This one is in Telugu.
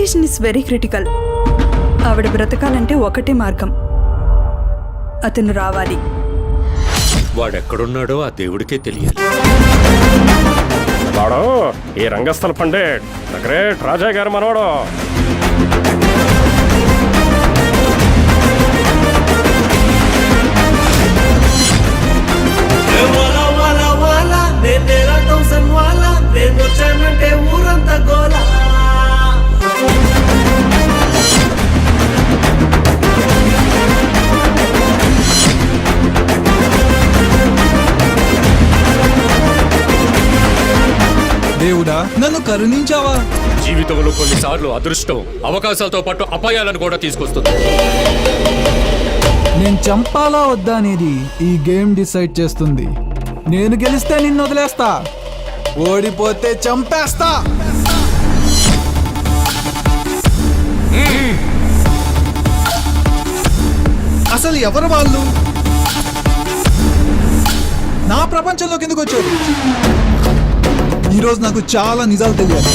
Condition is very critical. ఆవిడ బ్రతకాలంటే ఒకటే మార్గం, అతను రావాలి. వాడెక్కడున్నాడో ఆ దేవుడికే తెలియాలి. వాడు ఈ రంగస్థల పండిట్, ద గ్రేట్ రాజా గారు మనవాడు. ఊరంతా గోలా. దేవుడా నన్ను కరుణించావా? జీవితంలో కొన్నిసార్లు అదృష్టం అవకాశాలతో పాటు అపాయాలను కూడా తీసుకొస్తుంది. నేను చంపాలా వద్దా అనేది ఈ గేమ్ డిసైడ్ చేస్తుంది. నేను గెలిస్తే నిన్ను వదిలేస్తా, ఓడిపోతే చంపేస్తా. అసలు ఎవరు వాళ్ళు? నా ప్రపంచంలోకి ఎందుకు వచ్చారు? ఈరోజు నాకు చాలా నిజాలు తెలియాలి.